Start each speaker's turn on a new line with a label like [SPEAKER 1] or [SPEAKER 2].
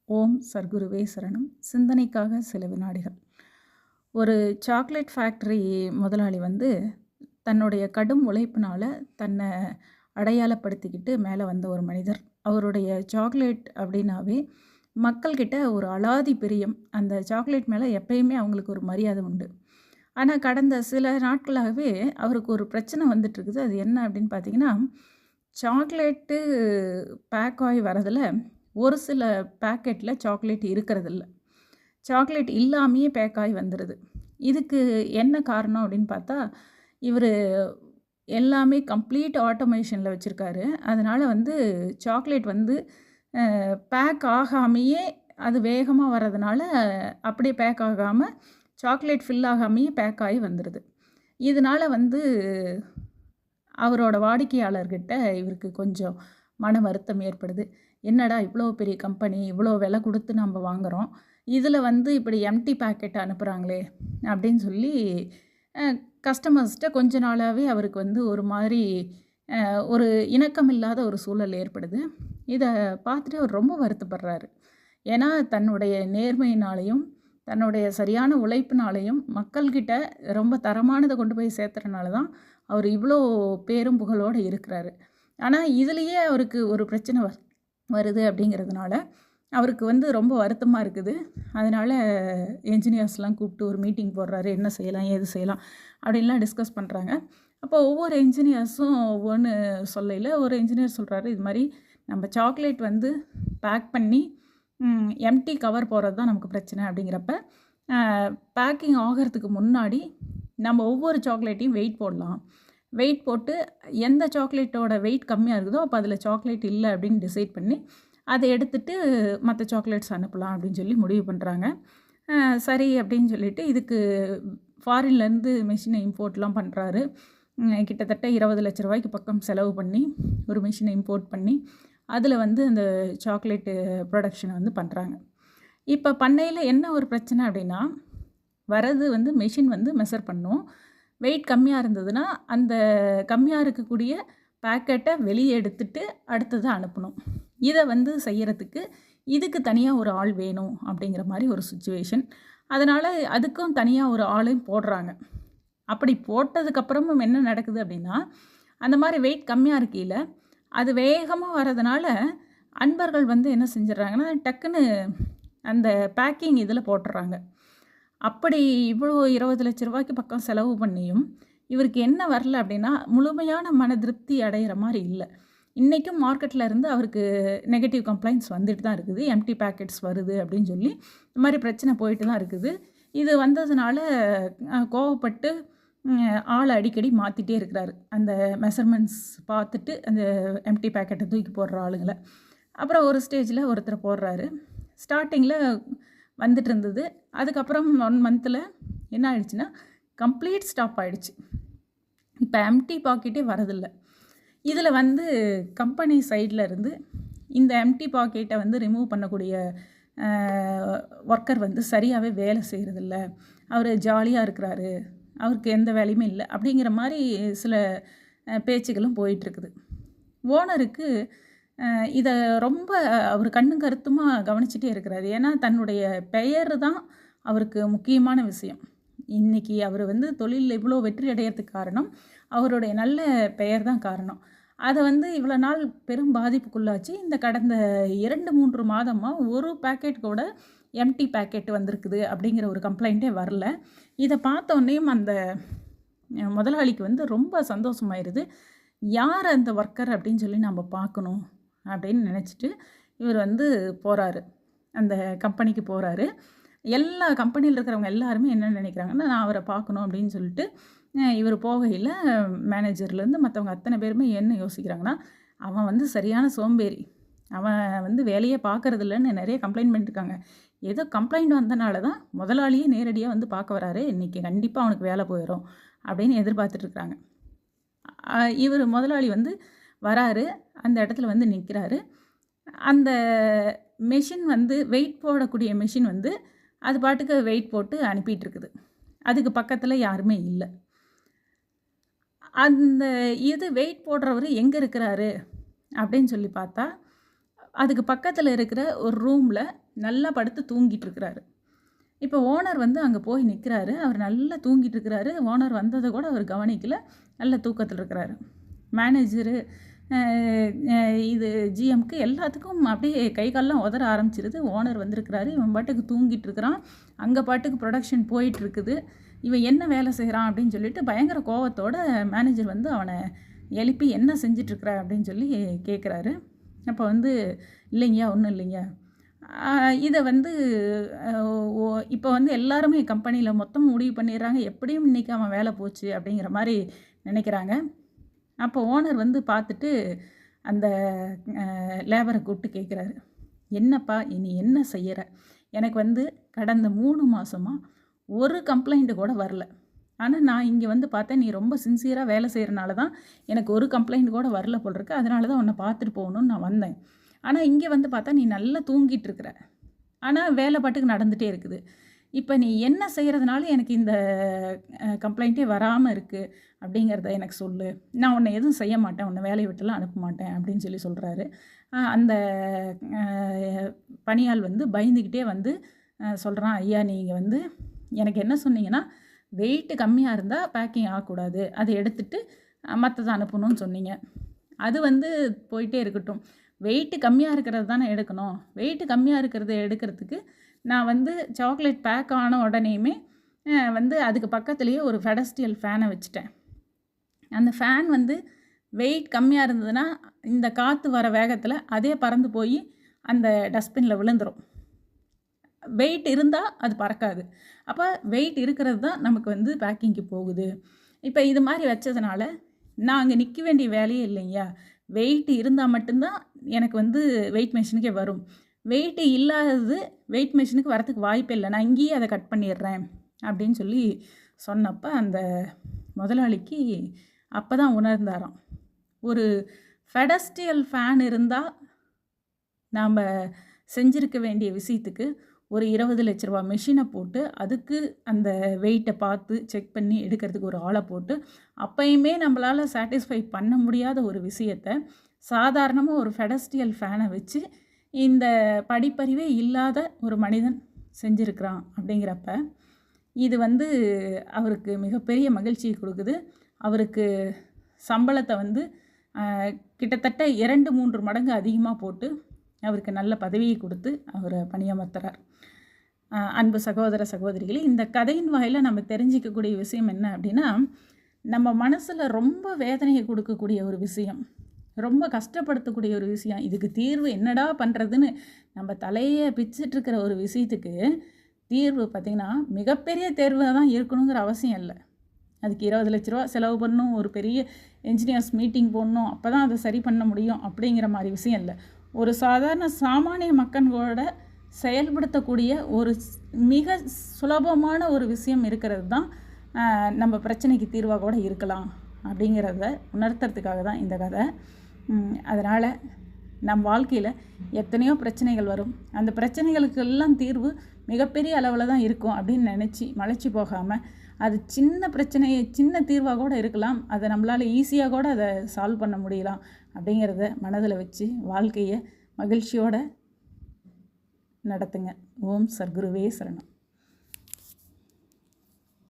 [SPEAKER 1] ஓம் சர்க்குருவே சரணம். சிந்தனைக்காக சில வினாடிகள். ஒரு சாக்லேட் ஃபேக்ட்ரி முதலாளி வந்து தன்னுடைய கடும் உழைப்பினால தன்னை அடையாளப்படுத்திக்கிட்டு மேலே வந்த ஒரு மனிதர். அவருடைய சாக்லேட் அப்படின்னாவே மக்கள்கிட்ட ஒரு அலாதி பிரியம். அந்த சாக்லேட் மேலே எப்பயுமே அவங்களுக்கு ஒரு மரியாதை உண்டு. ஆனால் கடந்த சில நாட்களாகவே அவருக்கு ஒரு பிரச்சனை வந்துட்டுருக்குது. அது என்ன அப்படின்னு பார்த்தீங்கன்னா, சாக்லேட்டு பேக் ஆகி வரதில் ஒரு சில பேக்கெட்டில் சாக்லேட் இருக்கிறதில்ல. சாக்லேட் இல்லாமையே பேக் ஆகி வந்துடுது. இதுக்கு என்ன காரணம் அப்படின்னு பார்த்தா, இவர் எல்லாமே கம்ப்ளீட் ஆட்டோமேஷனில் வச்சுருக்காரு. அதனால் வந்து சாக்லேட் வந்து பேக் ஆகாமையே அது வேகமாக வர்றதுனால அப்படியே பேக் ஆகாமல் சாக்லேட் ஃபில் ஆகாமையே பேக் ஆகி வந்துடுது. இதனால் வந்து அவரோட வாடிக்கையாளர்கிட்ட இவருக்கு கொஞ்சம் மன வருத்தம் ஏற்படுது. என்னடா இவ்வளோ பெரிய கம்பெனி, இவ்வளோ விலை கொடுத்து நம்ம வாங்குகிறோம், இதில் வந்து இப்படி எம்டி பேக்கெட் அனுப்புகிறாங்களே அப்படின்னு சொல்லி கஸ்டமர்ஸ்கிட்ட கொஞ்ச நாளாகவே அவருக்கு வந்து ஒரு மாதிரி ஒரு இணக்கம் இல்லாத ஒரு சூழல் ஏற்படுது. இதை பார்த்துட்டு அவர் ரொம்ப வருத்தப்படுறாரு. ஏன்னா தன்னுடைய நேர்மையினாலையும் தன்னுடைய சரியான உழைப்பினாலையும் மக்கள்கிட்ட ரொம்ப தரமானதை கொண்டு போய் சேர்த்துறனால தான் அவர் இவ்வளோ பேரும் புகழோடு இருக்கிறாரு. ஆனால் இதுலேயே அவருக்கு ஒரு பிரச்சனை வருது அப்படிங்கிறதுனால அவருக்கு வந்து ரொம்ப வருத்தமாக இருக்குது. அதனால் என்ஜினியர்ஸ்லாம் கூப்பிட்டு ஒரு மீட்டிங் போடுறாரு. என்ன செய்யலாம், ஏது செய்யலாம் அப்படின்லாம் டிஸ்கஸ் பண்ணுறாங்க. அப்போ ஒவ்வொரு என்ஜினியர்ஸும் ஒவ்வொன்று சொல்லையில் ஒரு என்ஜினியர் சொல்கிறாரு, இது மாதிரி நம்ம சாக்லேட் வந்து பேக் பண்ணி எம்டி கவர் போகிறது தான் நமக்கு பிரச்சனை. அப்படிங்கிறப்ப பேக்கிங் ஆகிறதுக்கு முன்னாடி நம்ம ஒவ்வொரு சாக்லேட்டையும் வெயிட் போடலாம். வெயிட் போட்டு எந்த சாக்லேட்டோட வெயிட் கம்மியாக இருக்குதோ அப்போ அதில் சாக்லேட் இல்லை அப்படின்னு டிசைட் பண்ணி அதை எடுத்துகிட்டு மற்ற சாக்லேட்ஸ் அனுப்பலாம் அப்படின்னு சொல்லி முடிவு பண்ணுறாங்க. சரி அப்படின்னு சொல்லிவிட்டு இதுக்கு ஃபாரின்லேருந்து மிஷினை இம்போர்ட்லாம் பண்ணுறாரு. கிட்டத்தட்ட 20 லட்ச ரூபாய்க்கு பக்கம் செலவு பண்ணி ஒரு மிஷினை இம்போர்ட் பண்ணி அதில் வந்து அந்த சாக்லேட்டு ப்ரொடக்ஷனை வந்து பண்ணுறாங்க. இப்போ பண்ணையில் என்ன ஒரு பிரச்சனை அப்படின்னா, வரது வந்து மெஷின் வந்து மெஷர் பண்ணும். வெயிட் கம்மியாக இருந்ததுன்னா அந்த கம்மியாக இருக்கக்கூடிய பேக்கெட்டை வெளியே எடுத்துகிட்டு அடுத்ததை அனுப்பணும். இதை வந்து செய்கிறதுக்கு இதுக்கு தனியாக ஒரு ஆள் வேணும் அப்படிங்கிற மாதிரி ஒரு சுச்சுவேஷன். அதனால் அதுக்கும் தனியாக ஒரு ஆளையும் போடுறாங்க. அப்படி போட்டதுக்கப்புறமும் என்ன நடக்குது அப்படின்னா, அந்த மாதிரி வெயிட் கம்மியாக இருக்கையில் அது வேகமாக வர்றதுனால அன்பர்கள் வந்து என்ன செஞ்சிடறாங்கன்னா, டக்குன்னு அந்த பேக்கிங் இதில் போட்டுடுறாங்க. அப்படி இவ்வளோ 20 லட்ச ரூபாய்க்கு பக்கம் செலவு பண்ணியும் இவருக்கு என்ன வரல அப்படின்னா, முழுமையான மன திருப்தி அடைகிற மாதிரி இல்லை. இன்றைக்கும் மார்க்கெட்டில் இருந்து அவருக்கு நெகட்டிவ் கம்ப்ளைண்ட்ஸ் வந்துட்டு தான் இருக்குது. எம்டி பேக்கெட்ஸ் வருது அப்படின்னு சொல்லி இந்த மாதிரி பிரச்சனை போயிட்டு தான் இருக்குது. இது வந்ததுனால கோவப்பட்டு ஆளை அடிக்கடி மாற்றிட்டே இருக்கிறாரு. அந்த மெஷர்மெண்ட்ஸ் பார்த்துட்டு அந்த எம்டி பேக்கெட்டை தூக்கி போடுற ஆளுங்களை. அப்புறம் ஒரு ஸ்டேஜில் ஒருத்தரை போடுறாரு. ஸ்டார்டிங்கில் வந்துட்டு இருந்தது. அதுக்கப்புறம் 1 மந்தில் என்ன ஆயிடுச்சுன்னா கம்ப்ளீட் ஸ்டாப் ஆகிடுச்சு. இப்போ எம்டி பாக்கெட்டே வரதில்லை. இதில் வந்து கம்பெனி சைடில் இருந்து இந்த எம்டி பாக்கெட்டை வந்து ரிமூவ் பண்ணக்கூடிய ஒர்க்கர் வந்து சரியாகவே வேலை செய்கிறதில்ல, அவர் ஜாலியாக இருக்கிறாரு, அவருக்கு எந்த வேலையுமே இல்லை அப்படிங்கிற மாதிரி சில பேச்சுகளும் போயிட்டுருக்குது. ஓனருக்கு இதை ரொம்ப அவர் கண்ணும் கருத்துமாக கவனிச்சிட்டே இருக்கிறாரு. ஏன்னா தன்னுடைய பெயர் தான் அவருக்கு முக்கியமான விஷயம். இன்றைக்கி அவர் வந்து தொழிலில் இவ்வளோ வெற்றி அடையிறதுக்கு காரணம் அவருடைய நல்ல பெயர் தான் காரணம். அதை வந்து இவ்வளோ நாள் பெரும் பாதிப்புக்குள்ளாச்சு. இந்த கடந்த 2-3 மாதமாக ஒரு பேக்கெட் கூட எம்டி பேக்கெட் வந்திருக்குது அப்படிங்கிற ஒரு கம்ப்ளைண்ட்டே வரல. இதை பார்த்தோன்னேயும் அந்த முதலாளிக்கு வந்து ரொம்ப சந்தோஷமாயிருது. யார் அந்த ஒர்க்கர் அப்படின்னு சொல்லி நம்ம பார்க்கணும் அப்படின்னு நினச்சிட்டு இவர் வந்து போகிறாரு, அந்த கம்பெனிக்கு போகிறாரு. எல்லா கம்பெனியில் இருக்கிறவங்க எல்லாருமே என்ன நினைக்கிறாங்கன்னா, நான் அவரை பார்க்கணும் அப்படின்னு சொல்லிட்டு இவர் போகையில் மேனேஜர்லேருந்து மற்றவங்க அத்தனை பேருமே என்ன யோசிக்கிறாங்கன்னா, அவன் வந்து சரியான சோம்பேறி, அவன் வந்து வேலையே பார்க்குறதில்லன்னு நிறைய கம்ப்ளைண்ட் பண்ணிட்டுருக்காங்க. ஏதோ கம்ப்ளைண்ட் வந்தனால தான் முதலாளியே நேரடியாக வந்து பார்க்க வராரு, இன்றைக்கி கண்டிப்பாக அவனுக்கு வேலை போயிடும் அப்படின்னு எதிர்பார்த்துட்ருக்குறாங்க. இவர் முதலாளி வந்து வராரு, அந்த இடத்துல வந்து நிற்கிறாரு. அந்த மெஷின் வந்து வெயிட் போடக்கூடிய மெஷின் வந்து அது பாட்டுக்கு வெயிட் போட்டு அனுப்பிட்டுருக்குது. அதுக்கு பக்கத்தில் யாருமே இல்லை. அந்த இது வெயிட் போடுறவர் எங்கே இருக்கிறாரு அப்படின்னு சொல்லி பார்த்தா, அதுக்கு பக்கத்தில் இருக்கிற ஒரு ரூமில் நல்லா படுத்து தூங்கிட்டு இருக்கிறாரு. இப்போ ஓனர் வந்து அங்கே போய் நிற்கிறாரு. அவர் நல்லா தூங்கிட்டு இருக்கிறாரு. ஓனர் வந்ததை கூட அவர் கவனிக்கல. நல்ல தூக்கத்தில் இருக்கிறாரு. மேனேஜரு இது ஜிஎம்க்கு எல்லாத்துக்கும் அப்படியே கை கால்லாம் உதற ஆரம்பிச்சிருது. ஓனர் வந்திருக்கிறாரு, இவன் பாட்டுக்கு தூங்கிட்டு இருக்கிறான், அங்கே பாட்டுக்கு ப்ரொடக்ஷன் போயிட்டுருக்குது, இவன் என்ன வேலை செய்கிறான் அப்படின்னு சொல்லிட்டு பயங்கர கோவத்தோட மேனேஜர் வந்து அவனை எழுப்பி என்ன செஞ்சிட்ருக்குற அப்படின்னு சொல்லி கேட்குறாரு. அப்போ வந்து இல்லைங்க, ஒன்றும் இல்லைங்க, இதை வந்து இப்போ வந்து எல்லாருமே கம்பெனியில் மொத்தம் முடிவு பண்ணிடுறாங்க, எப்படியும் இன்றைக்கி அவன் வேலை போச்சு அப்படிங்கிற மாதிரி நினைக்கிறாங்க. அப்போ ஓனர் வந்து பார்த்துட்டு அந்த லேபரை கூப்பிட்டு கேட்குறாரு, என்னப்பா நீ என்ன செய்கிற? எனக்கு வந்து கடந்த 3 மாதமாக ஒரு கம்ப்ளைண்ட்டு கூட வரல. ஆனால் நான் இங்கே வந்து பார்த்தேன், நீ ரொம்ப சின்சியராக வேலை செய்கிறனால தான் எனக்கு ஒரு கம்ப்ளைண்ட் கூட வரல போல் இருக்கு, அதனால தான் உன்னை பார்த்துட்டு போகணுன்னு நான் வந்தேன். ஆனால் இங்கே வந்து பார்த்தா நீ நல்லா தூங்கிட்டு இருக்கிற, ஆனால் வேலை பாட்டுக்கு நடந்துகிட்டே இருக்குது. இப்போ நீ என்ன செய்கிறதுனால எனக்கு இந்த கம்ப்ளைண்ட்டே வராமல் இருக்குது அப்படிங்கிறத எனக்கு சொல்லு, நான் உன்னை எதுவும் செய்ய மாட்டேன், உன்னை வேலையை விட்டுலாம் அனுப்ப மாட்டேன் அப்படின்னு சொல்லி சொல்கிறாரு. அந்த பணியாள் வந்து பயந்துக்கிட்டே வந்து சொல்கிறான், ஐயா நீங்கள் வந்து எனக்கு என்ன சொன்னீங்கன்னா வெயிட்டு கம்மியாக இருந்தால் பேக்கிங் ஆகக்கூடாது, அதை எடுத்துகிட்டு மற்றதை அனுப்பணும்னு சொன்னீங்க. அது வந்து போயிட்டே இருக்கட்டும், வெயிட்டு கம்மியாக இருக்கிறது தானே எடுக்கணும், வெயிட்டு கம்மியாக இருக்கிறத எடுக்கிறதுக்கு நான் வந்து சாக்லேட் பேக் ஆன உடனேயுமே வந்து அதுக்கு பக்கத்துலேயே ஒரு ஃபெடஸ்டியல் ஃபேனை வச்சுட்டேன். அந்த ஃபேன் வந்து வெயிட் கம்மியாக இருந்ததுன்னா இந்த காற்று வர வேகத்தில் அதே பறந்து போய் அந்த டஸ்ட்பினில் விழுந்துடும். வெயிட் இருந்தால் அது பறக்காது. அப்போ வெயிட் இருக்கிறது தான் நமக்கு வந்து பேக்கிங்க்கு போகுது. இப்போ இது மாதிரி வச்சதுனால நான் அங்கே நிற்க வேண்டிய வேலையே இல்லையா, வெயிட் இருந்தால் மட்டும்தான் எனக்கு வந்து வெயிட் மிஷினுக்கே வரும், வெயிட்டு இல்லாதது வெயிட் மிஷினுக்கு வரத்துக்கு வாய்ப்பே இல்லை, நான் இங்கேயே அதை கட் பண்ணிடுறேன் அப்படின்னு சொல்லி சொன்னப்போ அந்த முதலாளிக்கு அப்போ தான் உணர்ந்தாராம், ஒரு ஃபெடஸ்டியல் ஃபேன் இருந்தால் நாம் செஞ்சுருக்க வேண்டிய விஷயத்துக்கு ஒரு 20 லட்ச ரூபா மிஷினை போட்டு அதுக்கு அந்த வெயிட்டை பார்த்து செக் பண்ணி எடுக்கிறதுக்கு ஒரு ஆளை போட்டு அப்பயுமே நம்மளால் சாட்டிஸ்ஃபை பண்ண முடியாத ஒரு விஷயத்தை சாதாரணமாக ஒரு ஃபெடஸ்டியல் ஃபேனை வச்சு இந்த படிப்பறிவே இல்லாத ஒரு மனிதன் செஞ்சுருக்கிறான். அப்படிங்கிறப்ப இது வந்து அவருக்கு மிகப்பெரிய மகிழ்ச்சியை கொடுக்குது. அவருக்கு சம்பளத்தை வந்து கிட்டத்தட்ட 2-3 மடங்கு அதிகமாக போட்டு அவருக்கு நல்ல பதவியை கொடுத்து அவரை பணியமர்த்துறார். அன்பு சகோதர சகோதரிகளே, இந்த கதையின் வாயில நம்ம தெரிஞ்சிக்கக்கூடிய விஷயம் என்ன அப்படின்னா, நம்ம மனசில் ரொம்ப வேதனையை கொடுக்கக்கூடிய ஒரு விஷயம், ரொம்ப கஷ்டப்படுத்தக்கூடிய ஒரு விஷயம், இதுக்கு தீர்வு என்னடா பண்ணுறதுன்னு நம்ம தலையை பிச்சுட்ருக்கிற ஒரு விஷயத்துக்கு தீர்வு பார்த்திங்கன்னா மிகப்பெரிய தேர்வாக தான் இருக்கணுங்கிற அவசியம் இல்லை. அதுக்கு 20 லட்ச ரூபா செலவு பண்ணணும், ஒரு பெரிய என்ஜினியர்ஸ் மீட்டிங் போடணும், அப்போ தான் அதை சரி பண்ண முடியும் அப்படிங்கிற மாதிரி விஷயம் இல்லை. ஒரு சாதாரண சாமானிய மக்களோட செயல்படுத்தக்கூடிய ஒரு மிக சுலபமான ஒரு விஷயம் இருக்கிறது தான் நம்ம பிரச்சனைக்கு தீர்வாக கூட இருக்கலாம் அப்படிங்கிறத உணர்த்துறதுக்காக தான் இந்த கதை. அதனால் நம் வாழ்க்கையில் எத்தனையோ பிரச்சனைகள் வரும், அந்த பிரச்சனைகளுக்கெல்லாம் தீர்வு மிகப்பெரிய அளவில் தான் இருக்கும் அப்படின்னு நினச்சி மலைச்சி போகாமல், அது சின்ன பிரச்சனையை சின்ன தீர்வாக கூட இருக்கலாம், அதை நம்மளால் ஈஸியாக கூட அதை சால்வ் பண்ண முடியலாம் அப்படிங்கிறத மனதில் வச்சு வாழ்க்கையை மகிழ்ச்சியோடு நடத்துங்க. ஓம் சர்க்குருவே சரணம்.